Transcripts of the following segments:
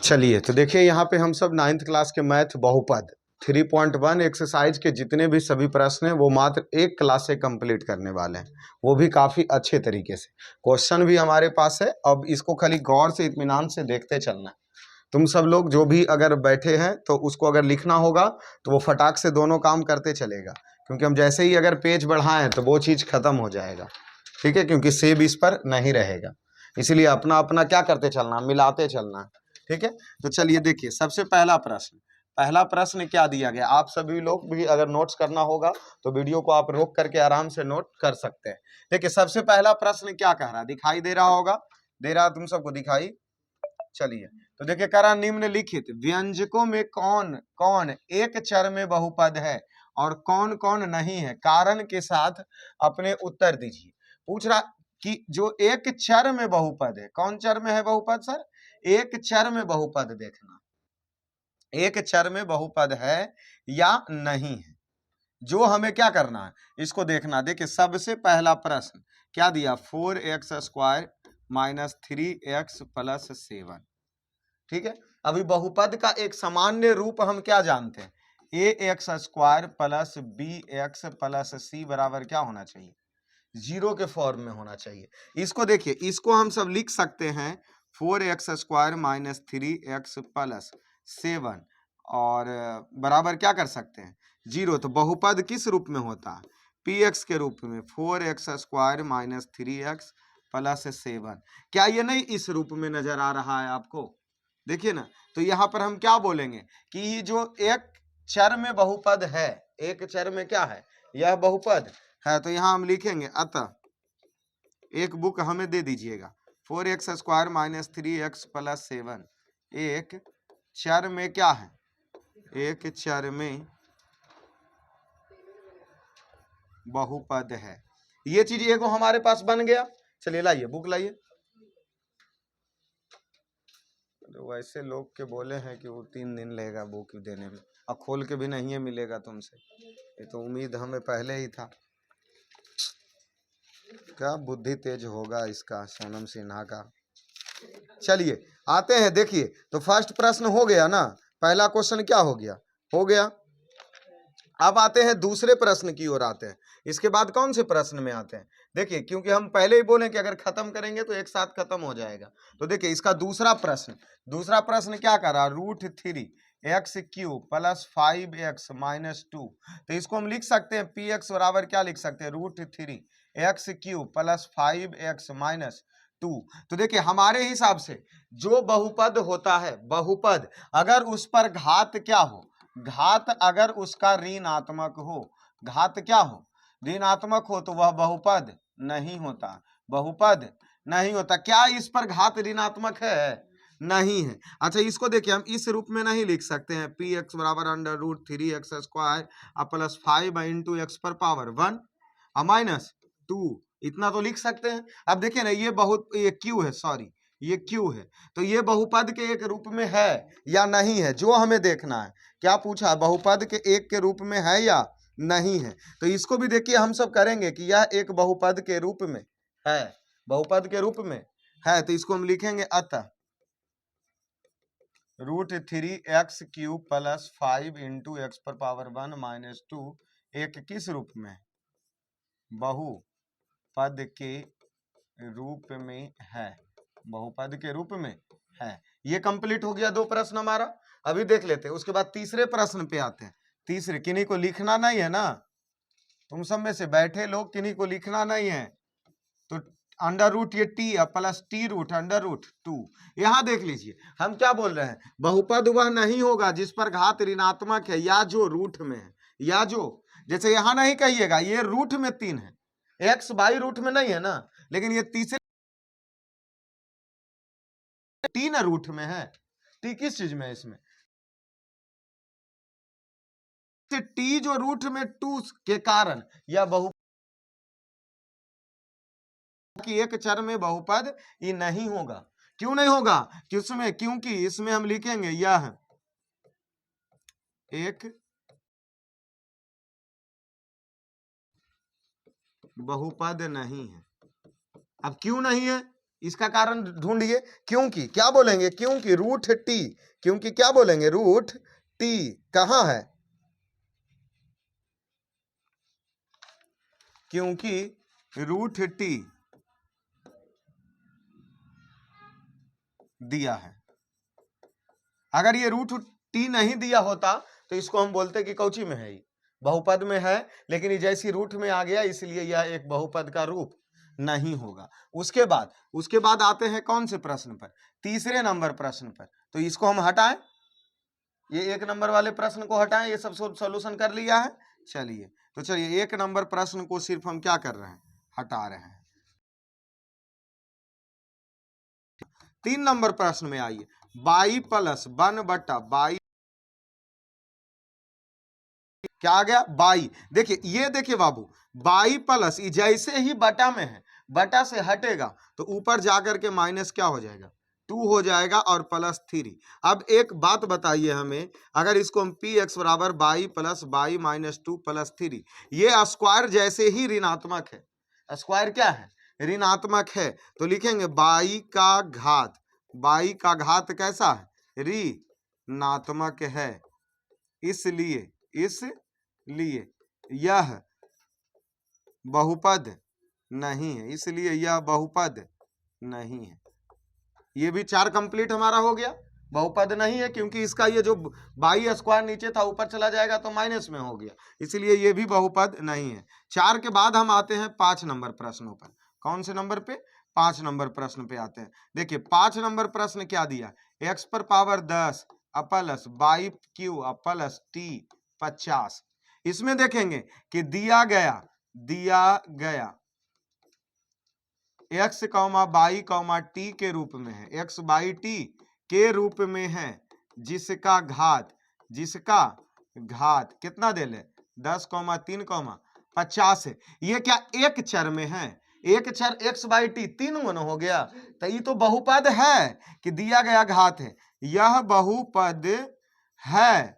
चलिए तो देखिए यहाँ पे हम सब 9th क्लास के मैथ बहुपद 3.1 एक्सरसाइज के जितने भी सभी प्रश्न हैं वो मात्र एक क्लास से कंप्लीट करने वाले हैं, वो भी काफ़ी अच्छे तरीके से। क्वेश्चन भी हमारे पास है, अब इसको खाली गौर से इत्मीनान से देखते चलना है। तुम सब लोग जो भी अगर बैठे हैं तो उसको अगर लिखना होगा तो वो फटाक से दोनों काम करते चलेगा, क्योंकि हम जैसे ही अगर पेज बढ़ाएं तो वो चीज़ खत्म हो जाएगा, ठीक है, क्योंकि सेब इस पर नहीं रहेगा। इसीलिए अपना अपना क्या करते चलना, मिलाते चलना है, ठीक है। तो चलिए देखिए सबसे पहला प्रश्न क्या दिया गया। आप सभी लोग भी अगर नोट्स करना होगा तो वीडियो को आप रोक करके आराम से नोट कर सकते हैं। देखिए सबसे पहला प्रश्न क्या कह रहा है, दिखाई दे रहा होगा, दे रहा तुम सबको दिखाई। चलिए तो देखिए करा निम्नलिखित व्यंजकों में कौन कौन एक चर में बहुपद है और कौन कौन नहीं है, कारण के साथ अपने उत्तर दीजिए। पूछ रहा कि जो एक चर में बहुपद है, कौन चर में है बहुपद सर, एक चर में बहुपद देखना, एक चर में बहुपद है या नहीं है, जो हमें क्या करना है इसको देखना। देखिए सबसे पहला प्रश्न क्या दिया, 4x² - 3x + 7, ठीक है। अभी बहुपद का एक सामान्य रूप हम क्या जानते हैं, ax² + bx + c बराबर क्या होना चाहिए, 0 के फॉर्म में होना चाहिए। इसको देखिए, इसको हम सब लिख सकते हैं 4x² - 3x + 7 और बराबर क्या कर सकते हैं 0। तो बहुपद किस रूप में होता है, px के रूप में, 4x² - 3x + 7। क्या ये नहीं इस रूप में नजर आ रहा है आपको, देखिए ना। तो यहाँ पर हम क्या बोलेंगे कि ये जो एक चर में बहुपद है, एक चर में क्या है, यह बहुपद है। तो यहाँ हम लिखेंगे अतः, एक बुक हमें दे दीजिएगा, 4x² - 3x + 7 एक चर में क्या है, एक चर में बहुपद है। ये चीज एगो हमारे पास बन गया। चलिए लाइए बुक लाइए। तो वैसे लोग के बोले हैं कि वो 3 दिन लगेगा बुक देने में, और खोल के भी नहीं मिलेगा तुमसे, ये तो उम्मीद हमें पहले ही था। क्या बुद्धि तेज होगा इसका, सोनम सिन्हा का। चलिए आते हैं, देखिए तो फर्स्ट प्रश्न हो गया ना, पहला क्वेश्चन क्या हो गया, हो गया। अब आते हैं दूसरे प्रश्न की ओर आते हैं। इसके बाद कौन से प्रश्न में आते हैं, देखिए क्योंकि हम पहले ही बोले कि अगर खत्म करेंगे तो एक साथ खत्म हो जाएगा। तो देखिए इसका दूसरा प्रश्न क्या कर रहा, √3x³ + 5x - 2। तो इसको हम लिख सकते हैं px बराबर क्या लिख सकते हैं, √3x³ + 5x - 2। तो देखिए हमारे हिसाब से जो बहुपद होता है, बहुपद अगर उस पर घात क्या हो, घात अगर उसका ऋणात्मक हो, घात क्या हो, ऋणात्मक हो, तो वह बहुपद नहीं होता, बहुपद नहीं होता। क्या इस पर घात ऋणात्मक है, नहीं है। अच्छा इसको देखिए हम इस रूप में नहीं लिख सकते हैं, px बराबर √3x² + 5 × x⁻1 -2, इतना तो लिख सकते हैं। अब देखिए ना ये क्यू है, सॉरी ये क्यू है, तो ये बहुपद के एक रूप में है या नहीं है, जो हमें देखना है। क्या पूछा, बहुपद के एक के रूप में है या नहीं है। तो इसको भी देखिए हम सब करेंगे कि यह एक बहुपद के रूप में है, बहुपद के रूप में है। तो इसको हम लिखेंगे अतः √3x³ + 5 × x⁻1 - 2 एक किस रूप में, बहुपद के रूप में है, बहुपद के रूप में है। ये कंप्लीट हो गया दो प्रश्न हमारा। अभी देख लेते हैं, उसके बाद तीसरे प्रश्न पे आते हैं। तीसरे, किन्हीं को लिखना नहीं है ना, तुम सब में से बैठे लोग किन्हीं को लिखना नहीं है, तो √, ये t + t√√2। यहां देख लीजिए हम क्या बोल रहे हैं, बहुपद वह नहीं होगा जिस पर घात ऋणात्मक है या जो रूट में है, या जो, जैसे यहां नहीं कहिएगा ये रूट में 3 है, x बाई रूट में नहीं है ना, लेकिन ये तीसरे टी ना रूट में है, टी किस चीज में है, इसमें टी जो रूट में 2 के कारण यह बहु कि एक चर में बहुपद ये नहीं होगा। क्यों नहीं होगा, किसमें, क्योंकि इसमें हम लिखेंगे यह एक बहुपद नहीं है। अब क्यों नहीं है, इसका कारण ढूंढिए। क्योंकि क्या बोलेंगे, क्योंकि रूट टी, क्योंकि क्या बोलेंगे, रूट टी कहां है, क्योंकि रूट टी दिया है। अगर ये रूट टी नहीं दिया होता तो इसको हम बोलते कि कौची में है, ये बहुपद में है, लेकिन ये जैसी रूट में आ गया इसलिए यह एक बहुपद का रूप नहीं होगा। उसके बाद आते हैं कौन से प्रश्न पर, तीसरे नंबर प्रश्न पर। तो इसको हम हटाएं, ये 1 नंबर वाले प्रश्न को हटाएं, ये सब सॉल्यूशन कर लिया है। चलिए तो चलिए 1 नंबर प्रश्न को सिर्फ हम क्या कर रहे हैं, हटा रहे हैं। 3 नंबर प्रश्न में आइए, बाई प्लस 1/22 क्या आ गया, बाई। देखिए ये देखिए बाबू, बाई प्लस जैसे ही बटा में है, बटा से हटेगा तो ऊपर जाकर के माइनस क्या हो जाएगा, 2 हो जाएगा और प्लस 3। अब एक बात बताइए हमें, अगर इसको हम पी एक्स बराबर by plus by minus 2 plus 3, ये स्क्वायर जैसे ही ऋणात्मक है, स्क्वायर क्या है, ऋणात्मक है, तो लिखेंगे बाई का घात, बाई का घात कैसा है, ऋणात्मक है, इसलिए यह बहुपद नहीं है, इसलिए यह बहुपद नहीं है। ये भी 4 कंप्लीट हमारा हो गया, बहुपद नहीं है क्योंकि इसका ये जो बाई स्क्वायर नीचे था ऊपर चला जाएगा तो माइनस में हो गया, इसलिए ये भी बहुपद नहीं है। 4 के बाद हम आते हैं 5 नंबर प्रश्नों पर। कौन से नंबर पे, 5 नंबर प्रश्न पे आते हैं। देखिए 5 नंबर प्रश्न क्या दिया, x पर power 10 plus 22q plus t 50। इसमें देखेंगे कि दिया गया x बाई टी के रूप में है, x बाई टी के रूप में है, जिसका घात कितना दे ले, 10, 3, 50 है। ये क्या एक चर में है, एक चर x बाई टी 3 गुना हो गया, तो ये तो बहुपद है कि दिया गया घात है, यह बहुपद है,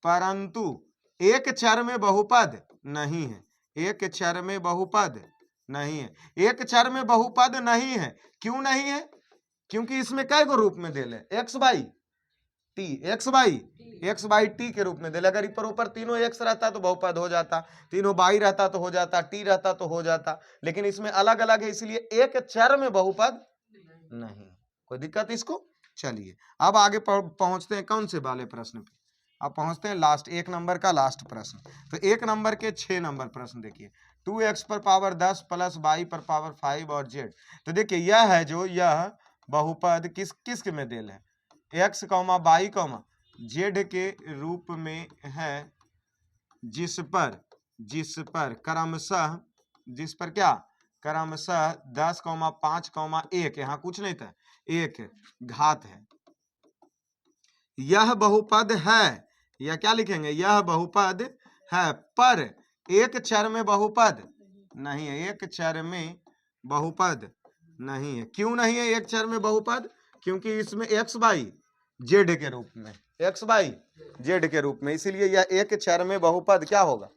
परंतु एक चर में बहुपद नहीं है, एक चर में बहुपद नहीं है, एक चर में बहुपद नहीं है। क्यों नहीं है, क्योंकि इसमें कै गो रूप में दे ले, x बाई टी के रूप में दे ले। अगर ऊपर तीनों x रहता तो बहुपद हो जाता, तीनों बाई रहता तो हो जाता, टी रहता तो हो जाता, लेकिन इसमें अलग अलग है, इसलिए एक चर में बहुपद नहीं। कोई दिक्कत इसको। चलिए अब आगे पहुंचते हैं कौन से वाले प्रश्न पे, अब पहुंचते हैं लास्ट 1 नंबर का लास्ट प्रश्न। तो 1 नंबर के 6 नंबर प्रश्न देखिए, 2x पर पावर 10 प्लस y पर पावर 5 और z। तो देखिए यह है जो यह बहुपद किस में देल है, x, y, z के रूप में है, जिस पर क्रमशः 10, 5, 1, यहाँ कुछ नहीं था, 1 घात है। यह बहुपद है, यह क्या लिखेंगे, यह बहुपद है, पर एक चर में बहुपद नहीं है, एक चर में बहुपद नहीं है। क्यों नहीं है एक चर में बहुपद, क्योंकि इसमें x बाई जेड के रूप में, x बाई जेड के रूप में, इसीलिए यह एक चर में बहुपद क्या होगा,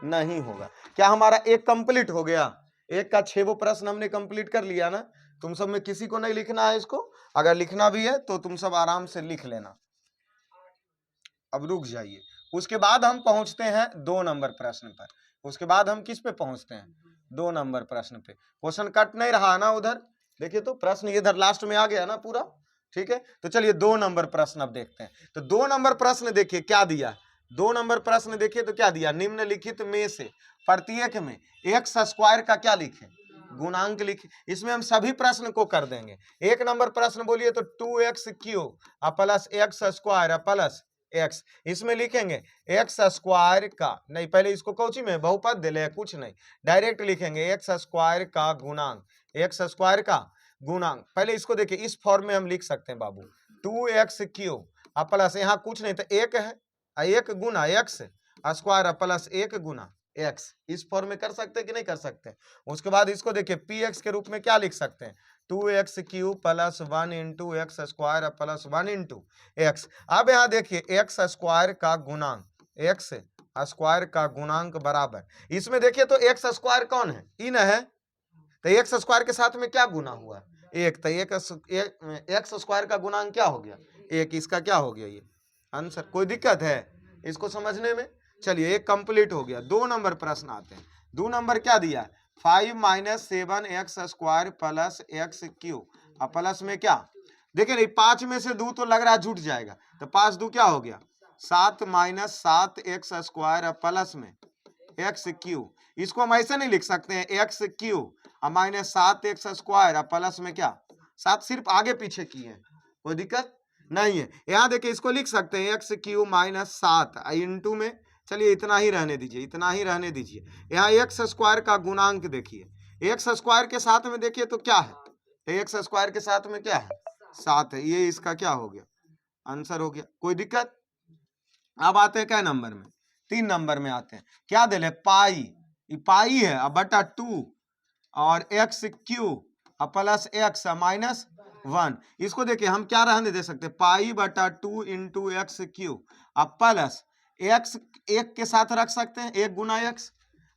नहीं होगा। क्या हमारा एक कंप्लीट हो गया, एक का 6 प्रश्न हमने कंप्लीट कर लिया ना। तुम सब में किसी को नहीं लिखना है इसको, अगर लिखना भी है तो तुम सब आराम से लिख लेना। अब रुक जाइए, उसके बाद हम पहुंचते हैं 2 नंबर प्रश्न पर। उसके बाद हम किस पे पहुंचते हैं, 2 नंबर प्रश्न पे। क्वेश्चन कट नहीं रहा ना उधर, देखिए तो प्रश्न इधर लास्ट में आ गया ना पूरा, ठीक है। तो चलिए 2 नंबर प्रश्न अब देखते हैं। तो 2 नंबर प्रश्न देखिए क्या दिया, 2 नंबर प्रश्न देखिए तो क्या दिया, निम्नलिखित में से प्रत्येक में एक्स स्क्वायर का क्या लिखे, गुणांक लिखे। इसमें हम सभी प्रश्न को कर देंगे। 1 नंबर प्रश्न बोलिए तो 2x³ plus x square plus x, इसमें लिखेंगे एक्स स्क्वायर का, नहीं पहले इसको कौची में बहुपद दे ले, कुछ नहीं डायरेक्ट लिखेंगे एक्स स्क्वायर का गुणांक, एक्स स्क्वायर का गुणांक। पहले इसको देखिए इस फॉर्म में हम लिख सकते हैं बाबू, 2x³ प्लस यहाँ कुछ नहीं तो 1 है, 1 गुना एक्स स्क्वायर प्लस 1 गुना x, इस फॉर्म में कर सकते हैं कि नहीं कर सकते। उसके बाद इसको देखिए px के रूप में क्या लिख सकते हैं, 2x³ plus 1 into x square plus 1 into x. अब यहाँ देखिए एक्स स्क्वायर का गुणांक, एक्स स्क्वायर का गुणांक बराबर, इसमें देखिए तो एक्स स्क्वायर कौन है, इन है, तो एक्स स्क्वायर के साथ में क्या गुना हुआ, एक, तो एक्स स्क्वायर का गुणांक क्या हो गया, एक, इसका क्या हो गया ये आंसर। कोई दिक्कत है इसको समझने में? चलिए एक कंप्लीट हो गया। 2 नंबर प्रश्न आते हैं। 2 नंबर क्या दिया, 5 - 7 x square plus x Q, अब प्लस में क्या, देखिए नहीं 5 में से 2 तो लग रहा है जुट जाएगा, तो 5 2 क्या हो गया 7 - 7 एक्स स्क्वायर प्लस में एक्स क्यू। इसको हम ऐसे नहीं लिख सकते हैं x Q minus 7 x square plus में क्या 7, सिर्फ आगे पीछे की है, कोई दिक्कत नहीं है। यहाँ देखिए इसको लिख सकते हैं एक्स क्यू माइनस 7 इंटू में, चलिए इतना ही रहने दीजिए, इतना ही रहने दीजिए। यहाँ एक्स स्क्वायर का गुणांक देखिए, एक्स स्क्वायर के साथ में देखिए तो क्या है, एक्स स्क्वायर के साथ में क्या है 7 है, ये इसका क्या हो गया आंसर हो गया, कोई दिक्कत। अब आते हैं क्या नंबर में, 3 नंबर में आते हैं। क्या दे पाई, पाई है अब बटा 2 और x Q plus x minus 1। इसको देखिए हम क्या रहने दे सकते हैं, पाई बटा 2 इंटू एक्स क्यू अब प्लस एक्स, एक के साथ रख सकते हैं, एक गुना एक्स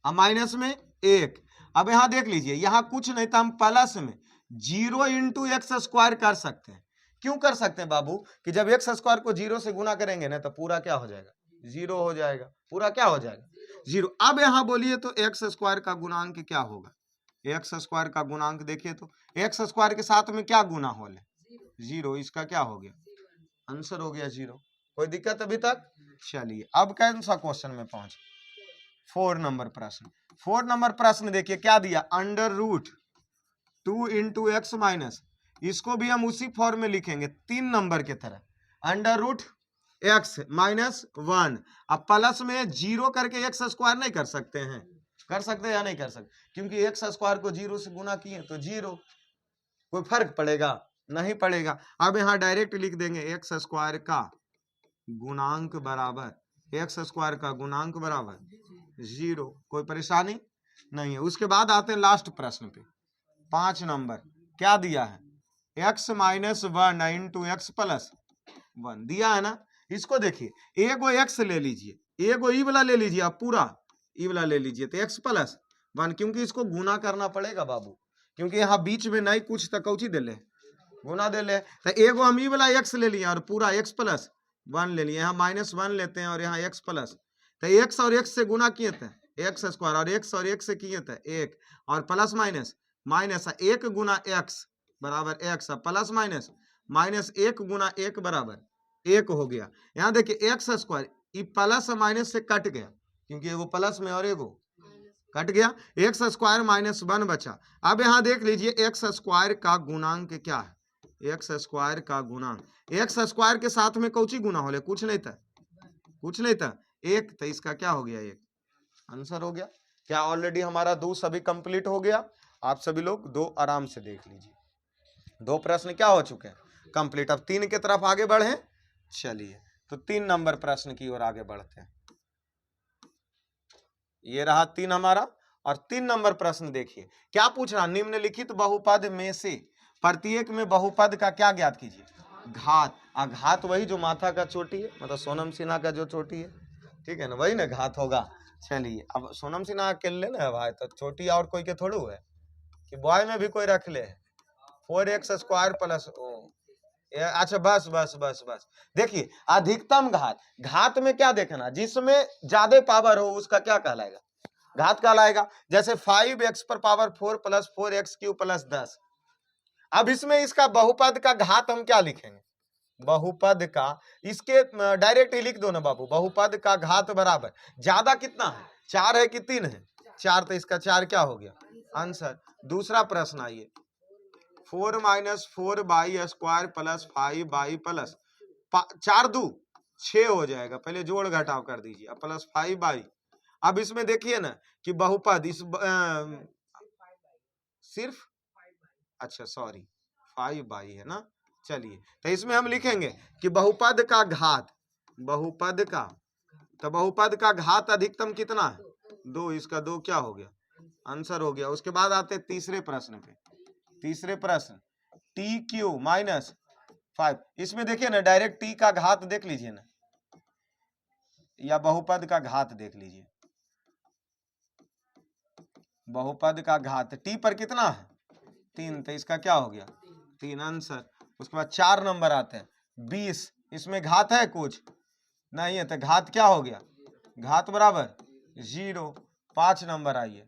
माइनस में एक। अब यहां देख लीजिए, यहां कुछ नहीं था, हम प्लस में 0 इंटू एक्स स्क्वायर कर सकते हैं। क्यों कर सकते हैं बाबू, कि जब एक्स स्क्वायर को 0 से गुना करेंगे ना तो पूरा क्या हो जाएगा 0 हो जाएगा, पूरा क्या हो जाएगा 0। अब यहां बोलिए तो एक्स स्क्वायर का गुणांक क्या होगा, एक्स स्क्वायर का गुणांक देखिए तो एक्स स्क्वायर के साथ में क्या गुना हो ले 0, इसका क्या हो गया आंसर हो गया 0। कोई दिक्कत अभी तक? चलिए अब कौन सा क्वेश्चन में पहुंचे, 4 नंबर प्रश्न। 4 नंबर प्रश्न देखिए क्या दिया, under root 2 into x minus, इसको भी हम उसी फॉर्म में लिखेंगे 3 नंबर के तरह, अंडर रूट एक्स माइनस 1। अब प्लस में 0 करके एक्स स्क्वायर नहीं कर सकते हैं, कर सकते हैं या नहीं कर सकते, क्योंकि एक्स स्क्वायर को 0 से गुना किए तो 0, कोई फर्क पड़ेगा नहीं पड़ेगा। अब यहाँ डायरेक्ट लिख देंगे एक्स स्क्वायर का गुणांक बराबर, एक्स स्क्वायर का गुणांक बराबर 0, कोई परेशानी नहीं है। उसके बाद आते हैं लास्ट प्रश्न पे, 5 नंबर। क्या दिया है, x minus 1 into x plus 1 दिया है ना। इसको देखिए एगो x ले लीजिए, एगो ई वाला ले लीजिए, आप पूरा ई वाला ले लीजिए तो x प्लस 1, क्योंकि इसको गुना करना पड़ेगा बाबू, क्योंकि यहाँ बीच में नहीं कुछ तो कौची दे ले गुना दे ले, तो एगो हम ई वाला x ले लिए और पूरा x प्लस 1 ले लिए, यहाँ माइनस 1 लेते हैं और यहाँ x प्लस, तो x और x से गुना किए थे एक्स स्क्वायर, और x और x से किए थे 1, और प्लस माइनस माइनस 1 गुना x बराबर x, प्लस माइनस माइनस 1 गुना 1 बराबर 1 हो गया। यहाँ देखिए एक्स स्क्वायर, ये प्लस माइनस से कट गया, क्योंकि एगो प्लस में और एगो कट गया, एक्स स्क्वायर माइनस 1 बचा। अब यहाँ देख लीजिए एक्स स्क्वायर का गुणांक क्या है, एक्स स्क्वायर का गुणांक, एक्स स्क्वायर के साथ में कौची गुना होले, कुछ नहीं था, कुछ नहीं था, 1, तो इसका क्या हो गया 1, आंसर हो गया। क्या ऑलरेडी हमारा 2 सभी कंप्लीट हो गया, आप सभी लोग 2 आराम से देख लीजिए, 2 प्रश्न क्या हो चुके हैं कंप्लीट। अब 3 की तरफ आगे बढ़े, चलिए तो 3 नंबर प्रश्न की ओर आगे बढ़ते हैं। ये रहा 3 हमारा, और 3 नंबर प्रश्न देखिए क्या पूछ रहा, निम्नलिखित बहुपद में से प्रत्येक में बहुपद का क्या ज्ञात कीजिए, घात। घात वही जो माथा का चोटी है, मतलब सोनम सिन्हा का जो चोटी है, ठीक है ना, वही ना घात होगा। चलिए अब सोनम सिन्हा के ले ना भाई, तो छोटी और कोई के थोड़ू है कि बॉय में भी कोई रख ले 4x स्क्वायर प्लस अच्छा बस बस बस बस। देखिए अधिकतम घात, घात में क्या देखना, जिसमें ज्यादा पावर हो उसका क्या कहलाएगा घात कहलाएगा। जैसे 5x पर power 4 plus 4x Q plus 10। अब इसमें इसका बहुपद का घात हम क्या लिखेंगे, बहुपद का, इसके डायरेक्ट ही लिख दो ना बाबू, बहुपद का घात बराबर ज्यादा कितना है 4 है कि 3 है 4, तो इसका 4 क्या हो गया आंसर। दूसरा प्रश्न आइए, 4 - 4 by square plus 5 by plus 4 2 6 हो जाएगा, पहले जोड़ घटाव कर दीजिए, प्लस 5 बाई। अब इसमें देखिए ना कि बहुपद इस सिर्फ, अच्छा सॉरी 5 बाई है ना, चलिए तो इसमें हम लिखेंगे कि बहुपद का घात, बहुपद का, तो बहुपद का घात अधिकतम कितना है 2, इसका 2 क्या हो गया आंसर हो गया। उसके बाद आते तीसरे प्रश्न पे, तीसरे प्रश्न टी क्यू माइनस 5, इसमें देखिए ना डायरेक्ट टी का घात देख लीजिए ना, या बहुपद का घात देख लीजिए, बहुपद का घात टी पर कितना है 3, तो इसका क्या हो गया 3 आंसर। उसके बाद 4 नंबर आते हैं 20, इसमें घात है कुछ नहीं है, तो घात क्या हो गया घात बराबर 0। 5 नंबर आइए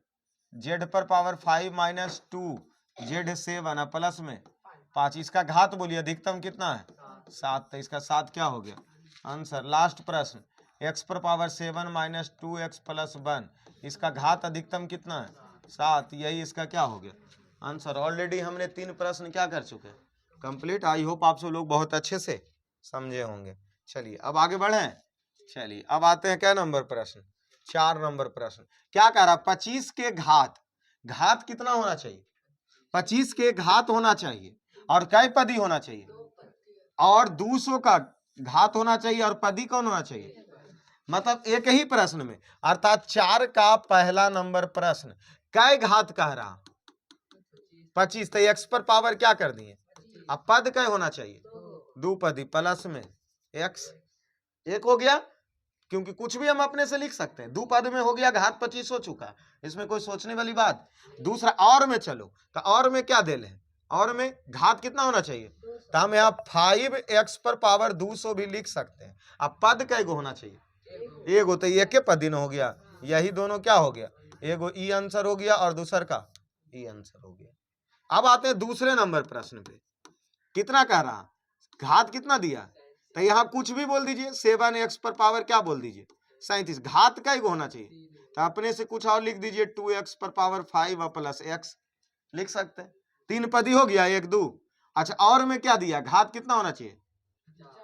जेड पर पावर 5 माइनस 2 जेड 7 प्लस में 5, इसका घात बोलिए अधिकतम कितना है 7, तो इसका 7 क्या हो गया आंसर। लास्ट प्रश्न एक्स पर पावर 7 माइनस 2x प्लस 1, इसका घात अधिकतम कितना है 7, यही इसका क्या हो गया आंसर। ऑलरेडी हमने 3 प्रश्न क्या कर चुके हैं कंप्लीट। आई होप आप सब लोग बहुत अच्छे से समझे होंगे। चलिए अब आगे बढ़े। चलिए अब आते हैं क्या नंबर प्रश्न 4 नंबर प्रश्न। क्या कह रहा 25 के घात कितना होना चाहिए 25 के घात होना चाहिए और कई पदी होना चाहिए और 200 का घात होना चाहिए और पदी कौन होना चाहिए, मतलब एक ही प्रश्न में, अर्थात 4 का पहला नंबर प्रश्न कै घात कह रहा 25, तो एक्स पर पावर क्या कर दिए, अब पद कै होना चाहिए 2 पदी प्लस में एक्स, एक हो गया क्योंकि कुछ भी हम अपने से लिख सकते हैं, 2 पद में हो गया, घात 25 हो चुका, इसमें कोई सोचने वाली बात। दूसरा और में चलो तो और में क्या दे ले, और में घात कितना होना चाहिए, तो हम यहाँ 5x पर पावर 200 भी लिख सकते हैं। अब पद कै गो होना चाहिए, एगो, तो एक के पद हो गया, यही दोनों क्या हो गया, एगो ई आंसर हो गया और दूसर का ई आंसर हो गया। अब आते हैं दूसरे नंबर प्रश्न पे, कितना कह रहा घात कितना दिया, तो यहाँ कुछ भी बोल दीजिए, 7x पर पावर क्या बोल दीजिए 37, घात का गो होना चाहिए, तो अपने से कुछ और लिख दीजिए 2x पर पावर 5 प्लस x लिख सकते हैं, 3 पदी हो गया 1 2। अच्छा और में क्या दिया, घात कितना होना चाहिए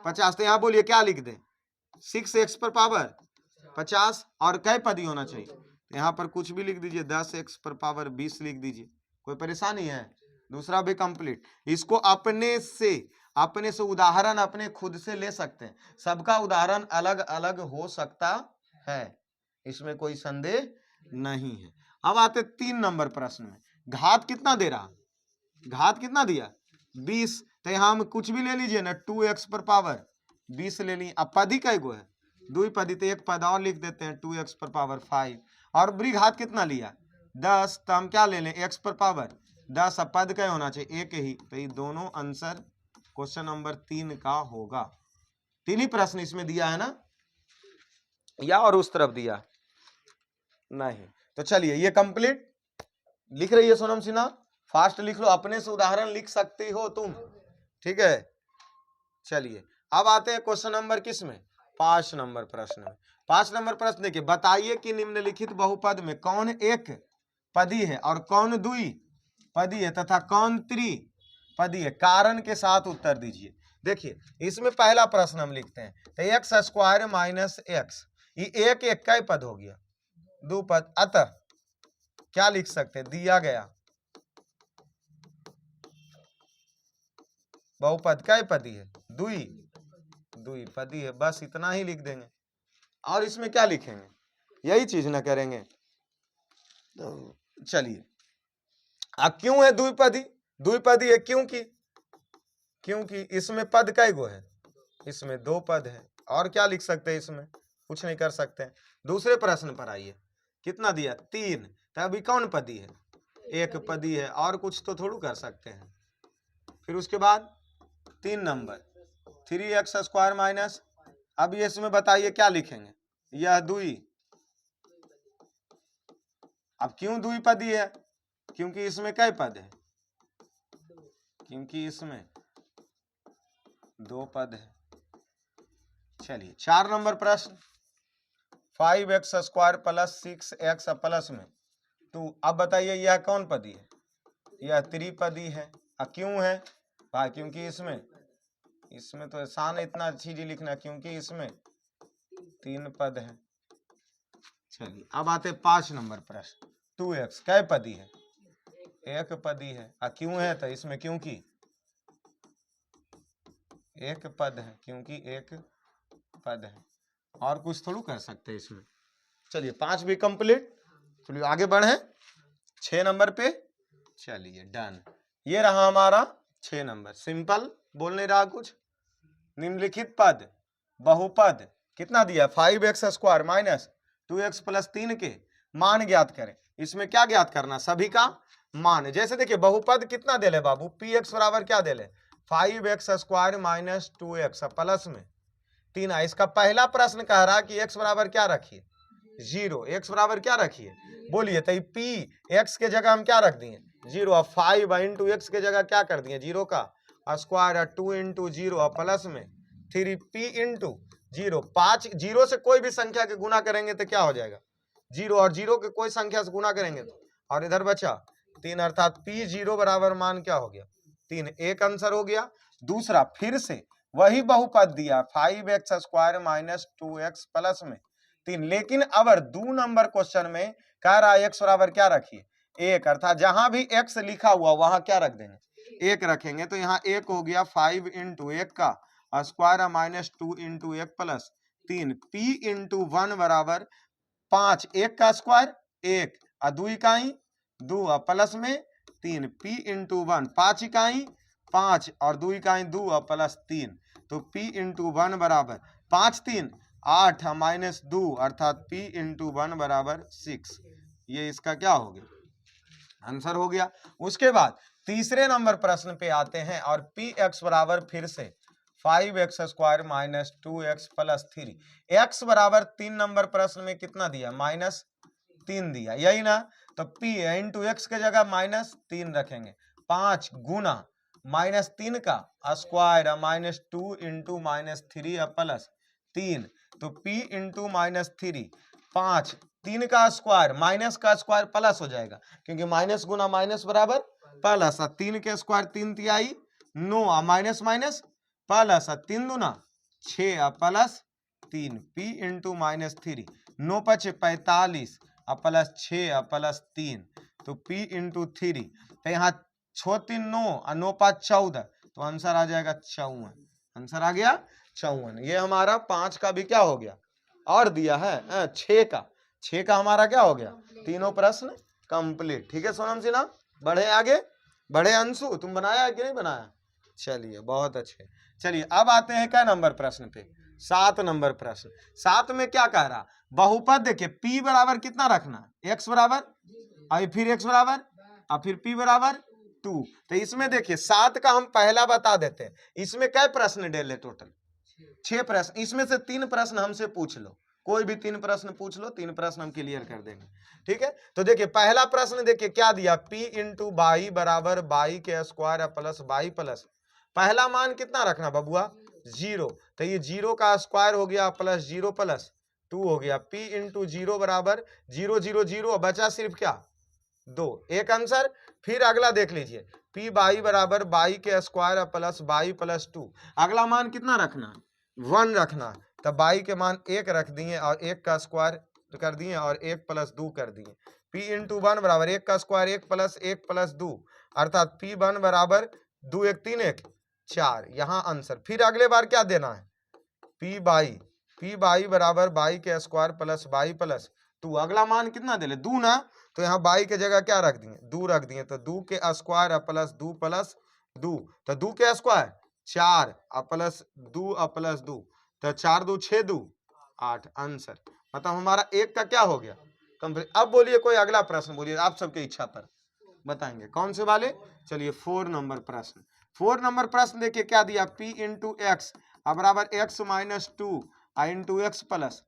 50, तो यहाँ बोलिए क्या लिख दे 6x पर पावर 50 और कै पदी होना चाहिए, तो यहाँ पर कुछ भी लिख दीजिए 10x पर पावर 20 लिख दीजिए, कोई परेशानी है। दूसरा भी कंप्लीट, इसको अपने से उदाहरण अपने खुद से ले सकते हैं, सबका उदाहरण अलग अलग हो सकता है, इसमें कोई संदेह नहीं है। अब आते 3 नंबर प्रश्न में, घात कितना दे रहा, घात कितना दिया 20, तो यहाँ हम कुछ भी ले लीजिए ना 2x पर पावर 20 ले ली। अब पदी कै गो है 2 पदी, तो एक पद और लिख देते हैं 2x पर पावर 5, और बड़ी घात कितना लिया 10, तो हम क्या ले लें x पर पावर 10, अब पद कै होना चाहिए एक ही, तो ये दोनों आंसर क्वेश्चन नंबर 3 का होगा। 3 ही प्रश्न इसमें दिया है ना, या और उस तरफ दिया नहीं, तो चलिए ये कंप्लीट लिख रही है सोनम सिन्हा, फास्ट लिख लो, अपने से उदाहरण लिख सकते हो तुम, ठीक है। चलिए अब आते हैं क्वेश्चन नंबर किस में 5 नंबर प्रश्न में। 5 नंबर प्रश्न देखिए, बताइए कि निम्नलिखित बहुपद में कौन एक पदी है और कौन द्वि पदी है तथा कौन त्रिपदी है, कारण के साथ उत्तर दीजिए। देखिए इसमें पहला प्रश्न हम लिखते हैं, तो एक्स स्क्वायर माइनस एक्स, ये एक एक का पद हो गया 2 पद, अतः क्या लिख सकते हैं, दिया गया बहुपद कै पदी है द्विपदी है, बस इतना ही लिख देंगे, और इसमें क्या लिखेंगे, यही चीज ना करेंगे। तो चलिए क्यों है द्विपदी है, क्योंकि इसमें पद कै गो है, इसमें 2 पद है, और क्या लिख सकते हैं, इसमें कुछ नहीं कर सकते हैं। दूसरे प्रश्न पर आइए, कितना दिया 3, तो अभी कौन पदी है, एक पदी है, और कुछ तो थोड़ा कर सकते हैं। फिर उसके बाद 3 नंबर 3x स्क्वायर माइनस, अब ये इसमें बताइए क्या लिखेंगे, यह द्वि, अब क्यों द्विपदी है, क्योंकि इसमें कै पद है, क्योंकि इसमें 2 पद है। चलिए 4 नंबर प्रश्न, 5x square plus 6x plus में 2, अब बताइए यह कौन पदी है, यह त्रिपदी है। क्यों है भाई, क्योंकि इसमें तो आसान है, इतना चीज लिखना, क्योंकि इसमें 3 पद है। चलिए अब आते 5 नंबर प्रश्न, 2x कै पदी है, एक पदी है, क्यों है, तो इसमें क्योंकि एक पद है, क्योंकि एक पद है, और कुछ थोड़ा कर सकते हैं इसमें। चलिए 5 भी कंप्लीट, चलिए आगे बढ़े 6 नंबर पे। चलिए डन, ये रहा हमारा 6 नंबर, सिंपल, बोल नहीं रहा कुछ। निम्नलिखित पद बहुपद कितना दिया 5x square minus 2x plus 3 के मान ज्ञात करें। इसमें क्या ज्ञात करना, सभी का मान। जैसे देखिए बहुपद कितना दे ले बाबू, पी एक्स बराबर क्या दे ले 5x² माइनस 2x प्लस में 3। इसका पहला प्रश्न कह रहा कि x बराबर क्या रखिए 0, x बराबर क्या रखिए बोलिए। तो पी एक्स के जगह हम क्या रख दिए 0, और 5 इंटू एक्स के जगह क्या कर दिए 0 का स्क्वायर, 2 इंटू 0 प्लस में 3p इंटू 0। 5 0 से कोई भी संख्या के गुना करेंगे तो क्या हो जाएगा 0, और 0 के कोई संख्या से गुना करेंगे तो, और इधर बचा 3, अर्थात p0 बराबर मान क्या हो गया 3। एक आंसर हो गया। दूसरा फिर से वही बहुपद दिया 5x² माइनस 2x प्लस में 3, लेकिन अब 2 नंबर क्वेश्चन में कह रहा है x बराबर क्या रखिए 1, अर्थात जहां भी x लिखा हुआ वहां क्या रख देंगे 1 रखेंगे। तो यहाँ 1 हो गया 5 इंटू 1 का square minus 2 into 1 plus 3, p into 1 बराबर 5, 1 का स्क्वायर 1 और 2 इकाई 2 और प्लस में 3, p इंटू 1 5 इकाई 5 और 2 इकाई 2 और प्लस 3। तो p इंटू 1 बराबर 5 3 8 माइनस 2, अर्थात p इंटू 1 बराबर 6। ये इसका क्या हो गया आंसर हो गया। उसके बाद तीसरे नंबर प्रश्न पे आते हैं और px बराबर फिर से 5x² minus 2x plus 3, x बराबर 3 नंबर प्रश्न में कितना दिया -3 दिया, यही ना। तो p इंटू एक्स के जगह -3 रखेंगे, 5 गुना -3 का स्क्वायर माइनस 2 इंटू -3 प्लस 3। तो p इंटू -3 5, 3 का स्क्वायर माइनस का स्क्वायर प्लस हो जाएगा, क्योंकि माइनस गुना माइनस बराबर प्लस, 3 के स्क्वायर 3 तिहाई 9 माइनस माइनस प्लस, 3 दूना 6 plus 3, p into -3 9 5 45 plus 6 plus 3। तो p इंटू 3, तो यहाँ 6 3 9 और 9 5 14, तो आंसर आ जाएगा 54। आंसर आ गया 54। ये हमारा 5 का भी क्या हो गया और दिया है 6 का हमारा क्या हो गया, तीनों प्रश्न कंप्लीट। ठीक है सोनम सिन्हा, बढ़े आगे, बढ़े अंशु, तुम बनाया कि नहीं बनाया, चलिए बहुत अच्छे। चलिए अब आते हैं क्या नंबर प्रश्न पे, 7 नंबर प्रश्न। 7 में क्या कह रहा, बहुपद देखिए p बराबर कितना रखना, x बराबर और फिर x बराबर और फिर p बराबर 2। तो इसमें देखिए 7 का हम पहला बता देते हैं। इसमें कै प्रश्न डेले टोटल 6 प्रश्न, इसमें से 3 प्रश्न हमसे पूछ लो, कोई भी 3 प्रश्न पूछ लो, 3 प्रश्न हम क्लियर कर देंगे। ठीक है, तो देखिए पहला प्रश्न देखिए क्या दिया, p इंटू बाई बराबर बाई के स्क्वायर प्लस बाई प्लस, पहला मान कितना रखना बबुआ 0। तो ये 0 का स्क्वायर हो गया प्लस 0 प्लस 2 हो गया, p इंटू 0 बराबर 0 0 0, बचा सिर्फ क्या 2, एक आंसर। फिर अगला देख लीजिए, p बाई बराबर बाई के स्क्वायर प्लस बाई प्लस 2, अगला मान कितना रखना 1 रखना। तब बाई के मान 1 रख दिए और 1 का स्क्वायर कर दिए और 1 प्लस 2 कर दिए। p इंटू 1 बराबर 1 का स्क्वायर 1 प्लस 2, अर्थात p1 बराबर 2 1 3 1 4, यहाँ आंसर। फिर अगले बार क्या देना है, p बाई बराबर बाई के स्क्वायर प्लस बाई प्लस 2, अगला मान कितना दे ले 2 ना, तो यहाँ बाई के जगह क्या रख दिए 2 रख दिए। तो 2 के स्क्वायर प्लस 2 प्लस 2, तो 2 के स्क्वायर 4 प्लस 2 प्लस 2, तो 4 2 6 2 8, आंसर। मतलब हमारा 1 का क्या हो गया कंप्लीट। अब बोलिए कोई अगला प्रश्न बोलिए, आप सबके इच्छा पर बताएंगे कौन से वाले। चलिए 4 नंबर प्रश्न। 4 नंबर प्रश्न देखिए क्या दिया, p इंटू एक्स बराबर x minus 2 into x plus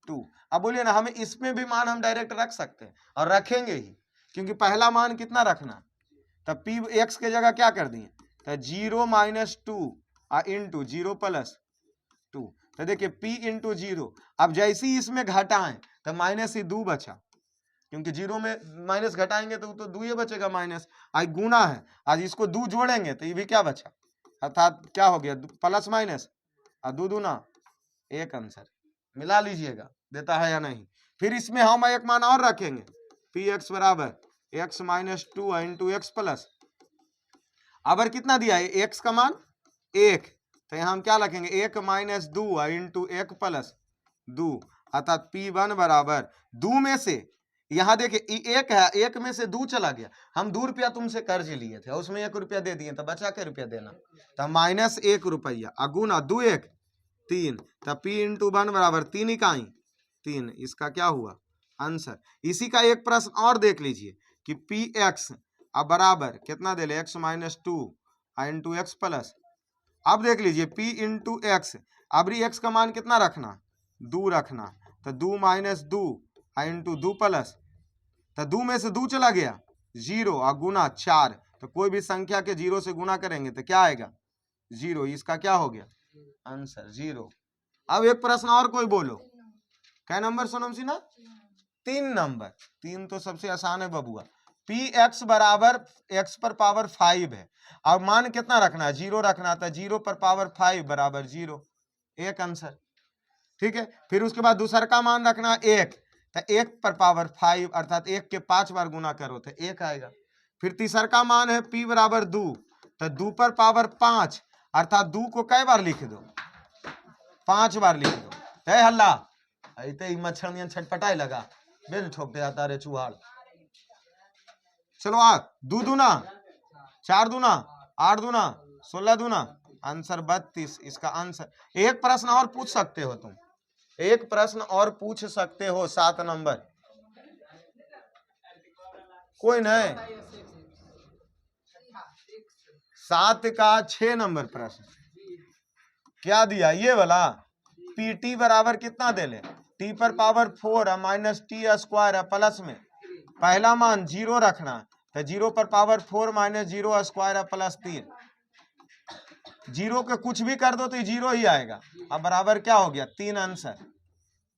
2। अब बोलिए ना, हमें इसमें भी मान हम डायरेक्ट रख सकते हैं और रखेंगे ही, क्योंकि पहला मान कितना रखना, तब p x के जगह क्या कर दिए, तो 0 माइनस 2 इंटू 0 प्लस 2। तो देखिए p इंटू 0, अब जैसे ही इसमें घटाएं तो माइनस ही 2 बचा, क्योंकि 0 में माइनस घटाएंगे तो 2 ही बचेगा माइनस। आज गुना है, आज इसको 2 जोड़ेंगे तो ये भी क्या बचा, अर्थात क्या हो गया प्लस माइनस और 2 दूना 1, आंसर। मिला लीजिएगा देता है या नहीं। फिर इसमें हम एक मान और रखेंगे, पी एक्स बराबर x minus 2 into x plus, अब कितना दिया है x का मान 1, तो यहाँ हम क्या रखेंगे 1 माइनस 2 इंटू 1 प्लस 2, अर्थात p1 बराबर 2 में से, यहाँ देखिए 1 है, 1 में से 2 चला गया, हम 2 रुपया तुमसे कर्ज लिए थे उसमें 1 रुपया दे दिए, तो बचा के रुपया देना, तो माइनस 1 रुपया अगुना 2 1 3, तो p इंटू 1 बराबर 3 इकाई 3, इसका क्या हुआ आंसर। इसी का एक प्रश्न और देख लीजिए कि पी एक्स अब बराबर कितना दे ले, x minus two into x plus, अब देख लीजिए p इंटू एक्स, अबरी x का मान कितना रखना, 2 रखना, तो 2 माइनस 2 इंटू 2 प्लस, तो 2 में से 2 चला गया 0 और गुना 4, तो कोई भी संख्या के 0 से गुना करेंगे तो क्या आएगा 0, इसका क्या हो गया आंसर 0। अब एक प्रश्न और कोई बोलो, क्या नंबर सोनम सिन्हा, 3 नंबर, 3 तो सबसे आसान है बबुआ। पी एक्स बराबर एक्स पर पावर 5 है, अब मान कितना रखना है 0 रखना था, 0 पर पावर 5 बराबर 0, एक आंसर। ठीक है, फिर उसके बाद दूसरा का मान रखना 1, तो 1 पर पावर 5 अर्थात 1 के 5 बार गुना करो तो 1 आएगा। फिर तीसरा का मान है p बराबर 2, तो 2 पर पावर 5 अर्थात 2 को कई बार लिख दो, 5 बार लिख दो। तय हल्ला ऐते मच्छर छटपटाई लगा, बिल ठोक दे आता रे चूहाड़। चलो आ, 2 दूना 4 दूना 8 दूना 16 दूना आंसर 32, इसका आंसर। एक प्रश्न और पूछ सकते हो तुम, एक प्रश्न और पूछ सकते हो, 7 नंबर, कोई नहीं, 7 का 6 नंबर प्रश्न क्या दिया, ये वाला पी बराबर कितना दे ले, टी पर power 4 minus T square plus में पहला मान 0 रखना, तो 0 पर पावर 4 माइनस 0 स्क्वायर प्लस 3, 0 के कुछ भी कर दो तो 0 ही आएगा। अब बराबर क्या हो गया 3 आंसर,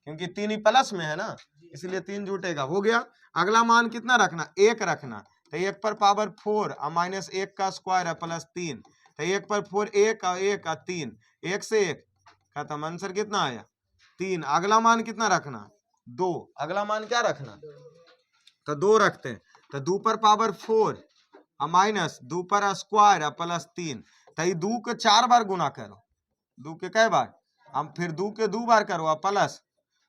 क्योंकि 3 ही प्लस में है ना, इसलिए 3 जुटेगा, हो गया। अगला मान कितना रखना 1 रखना, तो 1 पर पावर 4 माइनस 1 का स्क्वायर प्लस 3, तो 1 पर 4 1 और 1 और 3, 1 से 1 खत्म, आंसर कितना आया 3। अगला मान कितना रखना 2, अगला मान क्या रखना, तो 2 रखते हैं, तो 2 पर पावर 4 माइनस 2 पर स्क्वायर प्लस 3, तो 2 के 4 बार गुना करो, 2 के कई बार, हम फिर 2 के 2 बार करो प्लस,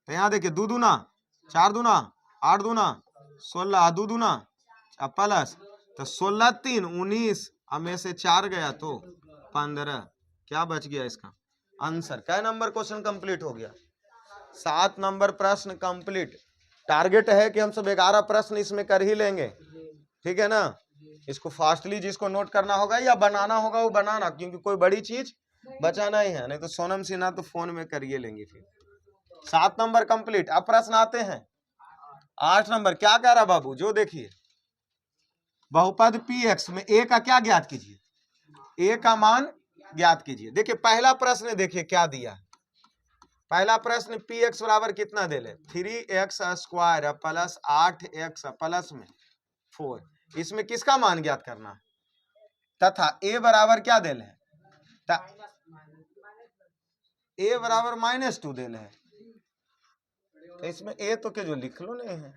तो यहाँ देखिए 2 दूना 4 दूना 8 दूना 16, 2 दूना प्लस, तो 16 3 19, अब में से 4 गया तो 15, क्या बच गया इसका आंसर। क्या नंबर क्वेश्चन कंप्लीट हो गया, 7 नंबर प्रश्न कंप्लीट। टारगेट है कि हम सब 11 प्रश्न इसमें कर ही लेंगे, ठीक है ना। इसको फास्टली जिसको नोट करना होगा या बनाना होगा वो बनाना, क्योंकि कोई बड़ी चीज बचाना ही है, नहीं तो सोनम सिन्हा तो फोन में करिए लेंगे। फिर 7 नंबर कंप्लीट। अब प्रश्न आते हैं 8 नंबर, क्या कह रहा बाबू, जो देखिए बहुपद पी एक्स में ए का क्या ज्ञात कीजिए, ए का मान ज्ञात कीजिए। देखिए पहला प्रश्न देखिए क्या दिया, पहला प्रश्न पी एक्स बराबर कितना दे ले 3x square plus 8x plus में 4, इसमें किसका मान ज्ञात करना, तथा ए बराबर क्या दे ले, ए बराबर -2 दे ले, तो इसमें ए तो के जो लिख लो नहीं है,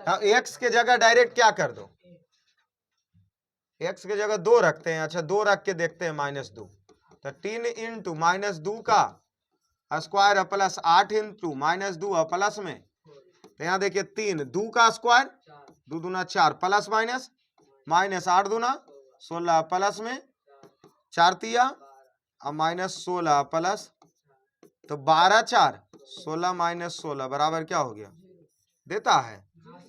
हाँ एक्स के जगह डायरेक्ट क्या कर दो, एक्स के जगह 2 रखते हैं, अच्छा 2 रख के देखते हैं -2, तो 3 इंटू -2 का स्क्वायर प्लस 8 इंटू -2 प्लस में, तो यहाँ देखिए 3 2 का स्क्वायर 2 दूना 4 प्लस माइनस माइनस 8 दूना 16 प्लस में 4 तिया और -16 प्लस, तो 12 4 16 -16 बराबर क्या हो गया, देता है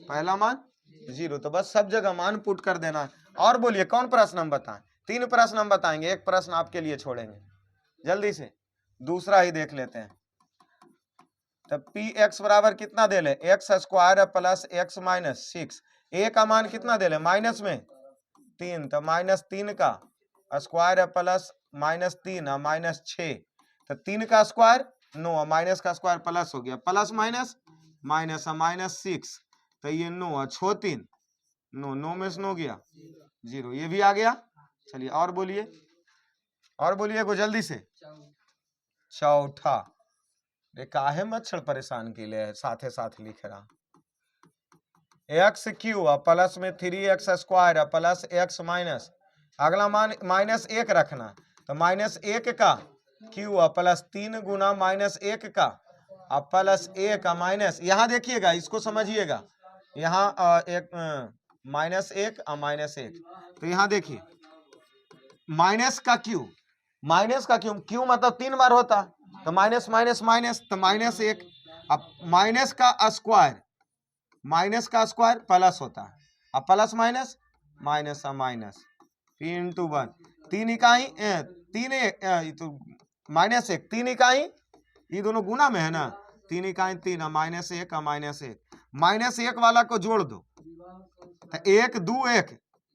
पहला मान 0, तो बस सब जगह मान पुट कर देना है। और बोलिए कौन प्रश्न हम बताएं, 3 प्रश्न हम बताएंगे, एक प्रश्न आपके लिए छोड़ेंगे, जल्दी से दूसरा ही देख लेते हैं। तब पी एक्स बराबर कितना दे ले, x square plus x minus 6, ए का मान कितना दे ले माइनस में 3, तो -3 का स्क्वायर प्लस -3 -6, तो 3 का स्क्वायर 9 माइनस का स्क्वायर प्लस हो गया, प्लस माइनस माइनस -6, तो ये 9 छो 3 9 9 में से 9 गया 0, ये भी आ गया। चलिए और बोलिए, और बोलिए को जल्दी से। चौथा, काहे मच्छर परेशान के लिए साथे साथ लिख रहा, एक्स क्यू प्लस में 3x square plus x minus, अगला मान -1 रखना, तो -1 का क्यू प्लस 3 गुना -1 का प्लस 1 माइनस, यहाँ देखिएगा इसको समझिएगा, यहाँ एक -1 और -1, तो यहाँ देखिए माइनस का क्यू क्यू मतलब 3 बार होता, तो माइनस माइनस माइनस, तो -1 अब माइनस का स्क्वायर प्लस होता है, अब plus minus minus minus P into 1, 3 इकाई 3 तो माइनस 1, 3 इकाई, ये दोनों गुना में है ना, 3 इकाई 3 माइनस 1 माइनस 1 वाला को जोड़ दो तो 1 2 1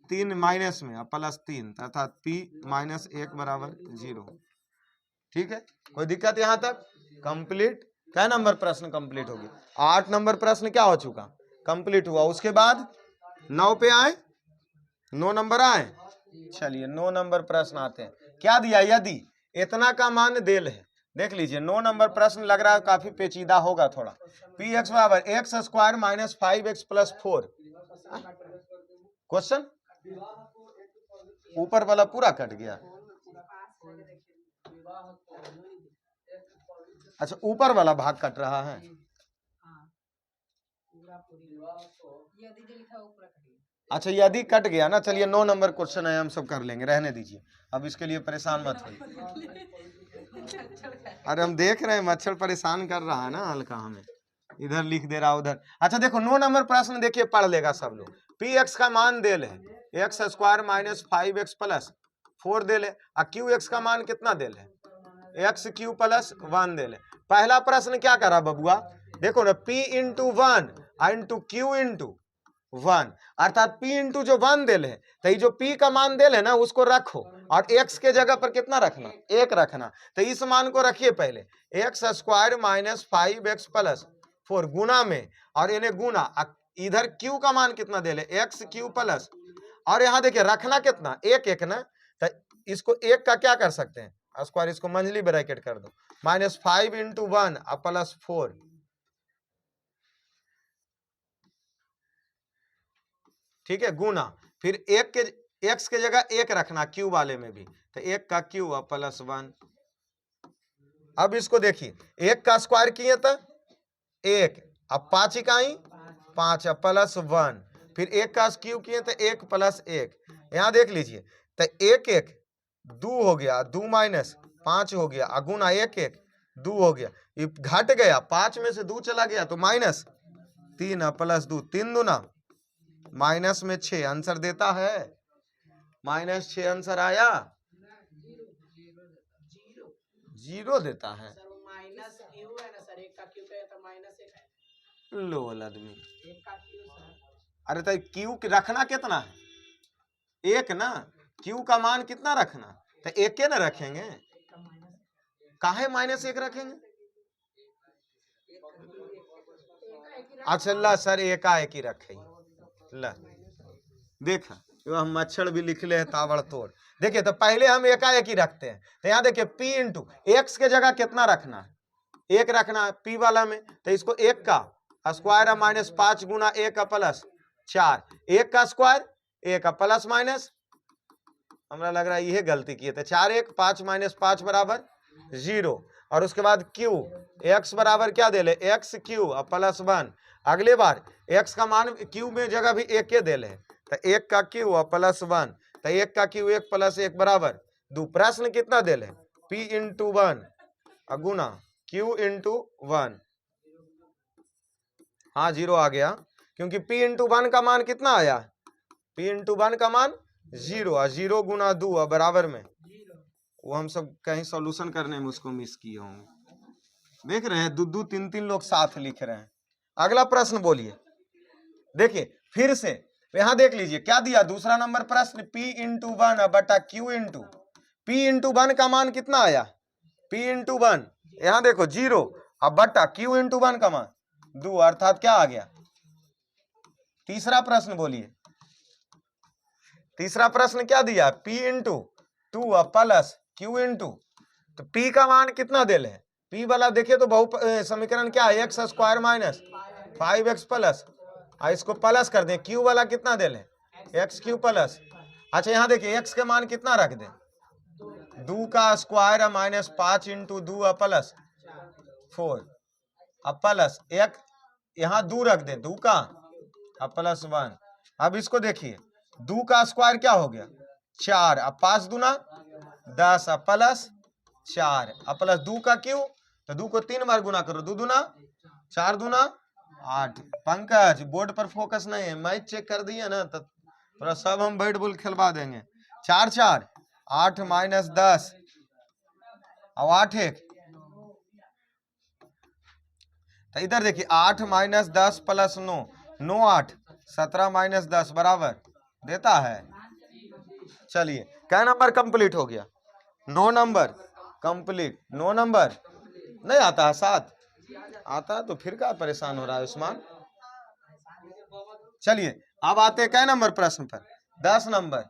3 माइनस में प्लस 3 अर्थात p माइनस 1 बराबर 0। ठीक है, कोई दिक्कत यहाँ तक? कंप्लीट। क्या नंबर प्रश्न कंप्लीट हो गया? 8 नंबर प्रश्न क्या हो चुका? कंप्लीट हुआ। उसके बाद 9 पे आए, 9 नंबर आए। चलिए 9 नंबर प्रश्न आते हैं। क्या दिया? यदि इतना का मान देल है, देख लीजिए 9 नंबर प्रश्न लग रहा है काफी पेचीदा होगा थोड़ा। पी एक्स बराबर x square minus 5x plus 4। Question ऊपर वाला पूरा कट गया। अच्छा ऊपर वाला भाग कट रहा है। अच्छा यदि कट गया ना, चलिए 9 नंबर क्वेश्चन है, हम सब कर लेंगे, रहने दीजिए, अब इसके लिए परेशान मत होइए। अरे हम देख रहे हैं मच्छर परेशान कर रहा है ना हल्का, हमें इधर लिख दे रहा उधर। अच्छा देखो 9 नंबर प्रश्न देखिए, पढ़ लेगा सब लोग। पी एक्स का मान देल है x square minus 5x plus 4 देल है, और क्यू एक्स का मान कितना देल है? एक्स क्यू प्लस 1 देल है। पहला प्रश्न क्या करा बबुआ? देखो ना, p into 1 into Q into 1, अर्थात p इंटू जो 1 देल है, तो जो p का मान देल है ना उसको रखो, और x के जगह पर कितना रखना? 1 रखना। तो इस मान को रखिए पहले, x square minus 5x plus 4 गुना में, और इन्हें गुना, इधर q का मान कितना देल है? एक्स क्यू प्लस, और यहाँ देखिए रखना कितना? 1 1 ना, तो इसको 1 का क्या कर सकते हैं? स्क्वायर, इसको मंझली ब्रैकेट कर दो, माइनस 5 इंटू 1 प्लस 4, ठीक है, गुना, फिर 1 के x के जगह 1 रखना क्यू वाले में भी, तो 1 का क्यू प्लस 1। अब इसको देखिए, 1 का स्क्वायर किए तो 1, अब 5 इकाई 5 प्लस 1, फिर 1 का क्यू किए तो 1 प्लस 1। यहाँ देख लीजिए, तो 1 1 2 हो गया, 2 माइनस 5 हो गया, अगुना 1 1 2 हो गया, ये घट गया, 5 में से 2 चला गया तो माइनस 3 प्लस 2, 3 दूना माइनस में 6, आंसर देता है माइनस 6 आंसर आया, 0 देता है। लोल आदमी, अरे तो क्यू रखना कितना है? 1 ना, क्यू का मान कितना रखना? तो 1 ना रखेंगे, काहे माइनस 1 रखेंगे? अच्छा ला सर एकाएक ही रखे, ला देखा, हम मच्छर भी लिख ले ताबड़तोड़। देखिए तो पहले हम एकाएक ही रखते हैं, तो यहाँ देखिए p इंटू एक्स के जगह कितना रखना है? 1 रखना है p वाला में, तो इसको 1 का स्क्वायर माइनस 5 गुना 1 प्लस 4, 1 का स्क्वायर 1 प्लस माइनस, हमरा लग रहा है यह गलती किए थे, 4 1 5 माइनस 5 बराबर 0, और उसके बाद क्यू x बराबर क्या दे ले? X Q plus 1। अगले बार x का मान क्यू में जगह भी 1 के दे ले, तो 1 का क्यू प्लस 1, तो 1 का क्यू 1 प्लस 1 बराबर 2। प्रश्न कितना दे ले? p इंटू 1 गुना q इंटू 1, हाँ 0 आ गया, क्योंकि p इंटू 1 का मान कितना आया? p इंटू 1 का मान 0, 0 गुना 2 बराबर में, वो हम सब कहीं सॉल्यूशन करने में उसको मिस किए होंगे। देख रहे हैं 2 2 3 3 लोग साथ लिख रहे हैं। अगला प्रश्न बोलिए, देखिए फिर से यहां देख लीजिए क्या दिया? दूसरा नंबर प्रश्न, p इंटू 1 बटा q इंटू, p इंटू 1 का मान कितना आया? p इंटू 1, यहां देखो 0, अब बटा q इंटू 1 का मान 2, अर्थात क्या आ गया? तीसरा प्रश्न बोलिए, तीसरा प्रश्न क्या दिया? p into 2 plus q into, तो p का मान कितना दे ले? p वाला देखिए तो बहु समीकरण क्या है? X square minus 5x plus, इसको प्लस कर दें, q वाला कितना दे ले? X Q plus. अच्छा यहाँ देखिए x के मान कितना रख दें? 2 का स्क्वायर माइनस 5 इंटू 2 प्लस 4, अब प्लस 1 यहाँ 2 रख दें, 2 का प्लस 1। अब इसको देखिए 2 का स्क्वायर क्या हो गया? 4, अब 5 दूना 10 प्लस 4 प्लस 2 का क्यू, तो 2 को 3 बार गुना करो, 2 दूना 4 दूना 8। पंकज बोर्ड पर फोकस नहीं है, मैच चेक कर दिए ना तो थोड़ा सब हम बैट बॉल खिलवा देंगे। 4 4 8 माइनस 10 और 8 1, तो इधर देखिए 8 माइनस 10 प्लस 9, 9 8 17 माइनस 10 बराबर देता है। चलिए क्या नंबर कंप्लीट हो गया? 9 नंबर कंप्लीट। 9 नंबर नहीं आता है, 7 आता है तो फिर क्या परेशान हो रहा है उस्मान। चलिए अब आते हैं क्या नंबर प्रश्न पर? 10 नंबर।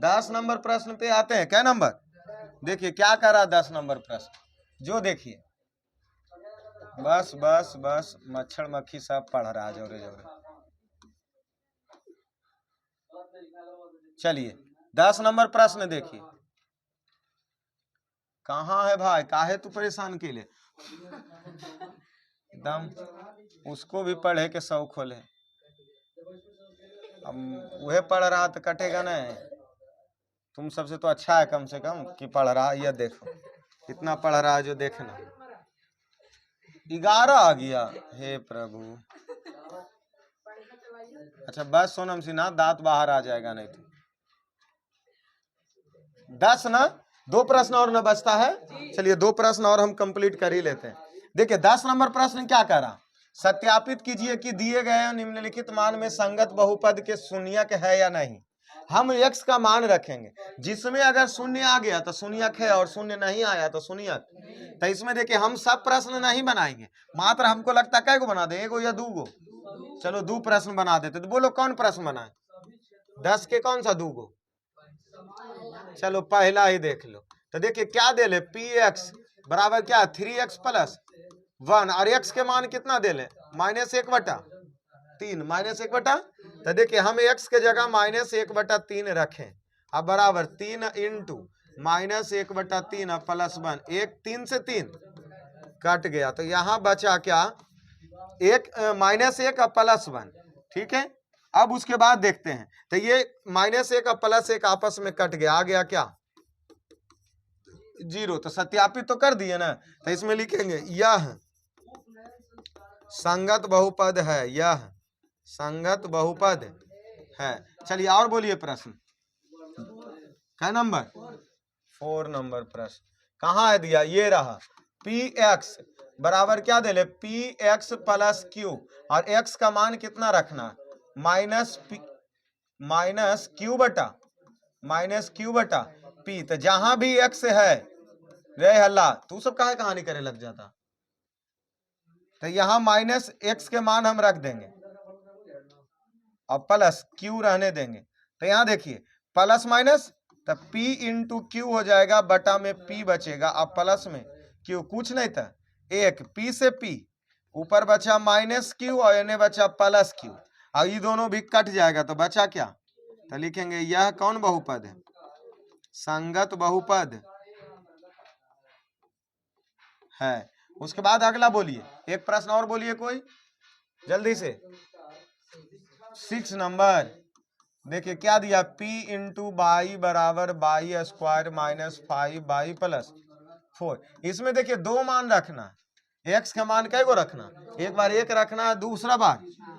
10 नंबर प्रश्न पे आते हैं। क्या नंबर? देखिए क्या कर रहा है 10 नंबर प्रश्न, जो देखिए बस बस बस मच्छर मक्खी सब पढ़ रहा है जोरे जोरे। चलिए 10 नंबर प्रश्न देखिए, कहाँ है भाई, काहे तू परेशान के लिए? एकदम उसको भी पढ़े के शौक खोले, अब वह पढ़ रहा तो कटेगा नहीं। तुम सबसे तो अच्छा है कम से कम कि पढ़ रहा है। यह देखो कितना पढ़ रहा है, जो देखना 11 आ गया, हे प्रभु। अच्छा बस सोनम सिन्हा, दांत बाहर आ जाएगा नहीं तो। 10 ना, 2 प्रश्न और न बचता है। चलिए 2 प्रश्न और हम कंप्लीट कर ही लेते हैं। देखिए 10 नंबर प्रश्न क्या कर रहा, सत्यापित कीजिए कि दिए गए निम्नलिखित मान में संगत बहुपद के शून्यक है या नहीं। हम x का मान रखेंगे, जिसमें अगर शून्य आ गया तो शून्यक है और शून्य नहीं आया तो शून्यक। तो इसमें देखिए हम सब प्रश्न नहीं बनाएंगे, मात्र हमको लगता है को बना दे, एगो या दूगो। चलो 2 प्रश्न बना देते, तो बोलो कौन प्रश्न बनाए? 10 के कौन सा दूगो? चलो पहला ही देख लो। तो देखिए क्या दे ले, पी एक्स बराबर क्या 3x प्लस 1, और x के मान कितना दे ले -1/3, -1/। तो देखिए हम x के जगह -1/3 रखें, अब बराबर 3 इंटू -1/3 और प्लस 1, 1 3 से 3 कट गया, तो यहाँ बचा क्या 1 -1 और प्लस 1। ठीक है, अब उसके बाद देखते हैं, तो ये -1 और प्लस 1 आपस में कट गया, आ गया क्या 0। तो सत्यापित तो कर दिए ना, तो इसमें लिखेंगे यह संगत बहुपद है, यह संगत बहुपद है। चलिए और बोलिए प्रश्न, क्या नंबर? 4 नंबर प्रश्न कहाँ है दिया, ये रहा। पी एक्स बराबर क्या दे ले, पी एक्स प्लस क्यू, और एक्स का मान कितना रखना माइनस क्यू बटा पी। तो जहां भी एक्स है, रे हल्ला तू सब काहे कहानी करे लग जाता, तो यहाँ -x के मान हम रख देंगे और प्लस q रहने देंगे। तो यहाँ देखिए प्लस माइनस, तो p इंटू क्यू हो जाएगा, बटा में p बचेगा, अब प्लस में q, कुछ नहीं था, एक p से p, ऊपर बचा -q और इन्हें बचा +q, और ये दोनों भी कट जाएगा, तो बचा क्या, तो लिखेंगे यह कौन बहुपद है, संगत बहुपद है। उसके बाद अगला बोलिए, एक प्रश्न और बोलिए कोई जल्दी से। 6 नंबर देखिए क्या दिया, p इंटू बाई बराबर बाई स्क्वायर -5y प्लस 4। इसमें देखिए 2 मान रखना, x का मान कै गो रखना, एक बार 1 रखना है, दूसरा बार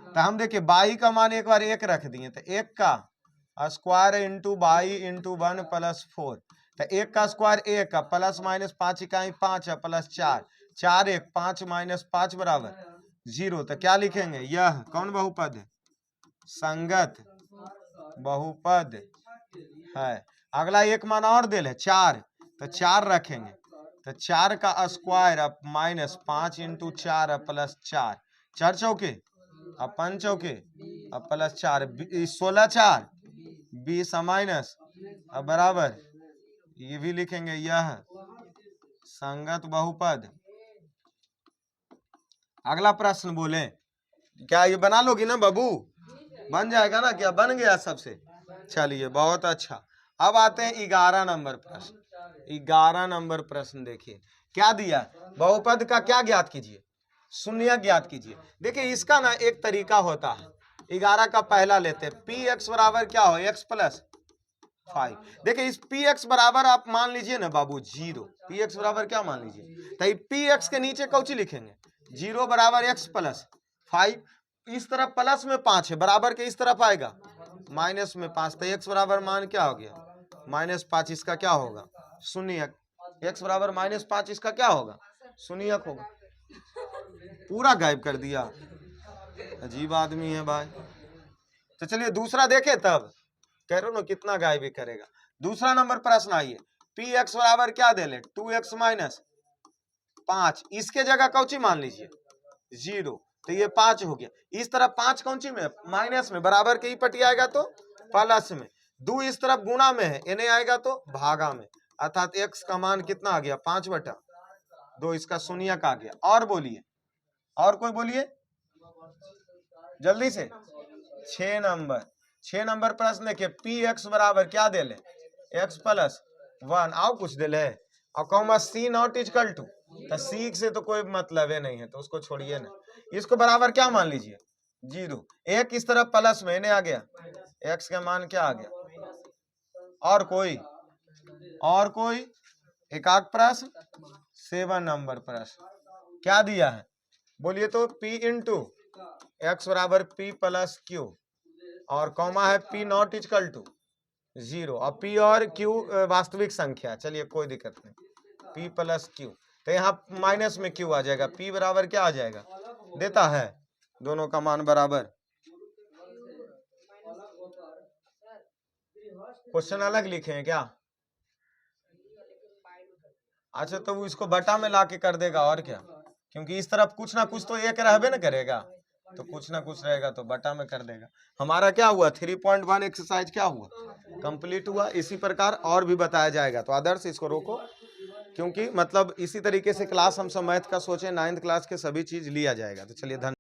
तो हम देखिए बाई का मान एक बार 1 रख दिए, तो 1 का square into by into 1 plus 4, तो 1 का स्क्वायर 1 का, प्लस माइनस 5 इकाई 5 है, प्लस 4, 4 1 5 -5 बराबर 0। तो क्या लिखेंगे, यह कौन बहुपद है, संगत बहुपद है। अगला एक मान और दे ले 4, तो 4 रखेंगे, तो 4 का स्क्वायर अब -5 इंटू 4 प्लस 4, 4 चौके अब 5 चौके अब प्लस 4, 16 4 20 माइनस अब बराबर, ये भी लिखेंगे यह संगत बहुपद। अगला प्रश्न बोले, क्या ये बना लोगी ना बाबू, बन जाएगा ना, क्या बन गया सबसे? चलिए बहुत अच्छा। अब आते हैं 11 नंबर प्रश्न। 11 नंबर प्रश्न देखिए क्या दिया, बहुपद का क्या ज्ञात कीजिए, शून्य ज्ञात कीजिए। देखिए इसका ना एक तरीका होता है, 11 का पहला लेते हैं, पी एक्स बराबर क्या हो, x प्लस 5। देखिए इस पी एक्स बराबर आप मान लीजिए ना बाबू 0, पी एक्स बराबर क्या मान लीजिए, तो पी एक्स के नीचे कौची लिखेंगे, 0 बराबर x प्लस 5, इस तरफ प्लस में 5 है, बराबर के इस तरफ आएगा माइनस में 5, तो x बराबर मान क्या हो गया -5, इसका क्या होगा शून्यक। x बराबर -5, इसका क्या होगा शून्यक होगा। पूरा गायब कर दिया, अजीब आदमी है भाई। तो चलिए दूसरा देखे, तब कह रहे हो ना कितना गायब ही करेगा। दूसरा नंबर प्रश्न आइए, पी एक्स बराबर क्या दे ले 2x माइनस 5, इसके जगह कौची मान लीजिए 0, तो ये 5 हो गया। इस तरफ 5 कौची में माइनस में, बराबर के ही पटी आएगा तो प्लस में, 2 इस तरफ गुणा में है, इन्हें आएगा तो भागा में, अर्थात x का मान कितना आ गया 5/2, इसका शून्यक आ गया। और बोलिए, और कोई बोलिए जल्दी से। 6 नंबर प्रश्न देखिए, पी एक्स बराबर क्या दे ले x प्लस 1, आओ कुछ दे ले, और comma c not equal to, तो सी से तो कोई मतलब है नहीं है, तो उसको छोड़िए ना। इसको बराबर क्या मान लीजिए 0, एक इस तरफ प्लस में इन्हें आ गया, x का मान क्या आ गया। और कोई एकाक प्रश्न 7 नंबर प्रश्न क्या दिया है बोलिए तो, p इंटू एक्स बराबर p प्लस क्यू, और कॉमा है p नॉट इक्वल टू 0, और p और q वास्तविक संख्या, चलिए कोई दिक्कत नहीं, p प्लस क्यू, तो यहाँ माइनस में q आ जाएगा, p बराबर क्या आ जाएगा देता है दोनों का मान बराबर। क्वेश्चन अलग लिखे हैं क्या, अच्छा तो वो इसको बटा में ला के कर देगा और क्या, क्योंकि इस तरफ कुछ ना कुछ तो एक रहबे ना करेगा, तो कुछ ना कुछ रहेगा तो बटा में कर देगा। हमारा क्या हुआ 3.1 एक्सरसाइज क्या हुआ कंप्लीट हुआ। इसी प्रकार और भी बताया जाएगा, तो आदर्श इसको रोको, क्योंकि मतलब इसी तरीके से क्लास हम सब मैथ का सोचे 9th क्लास के सभी चीज लिया जाएगा। तो चलिए धन्यवाद।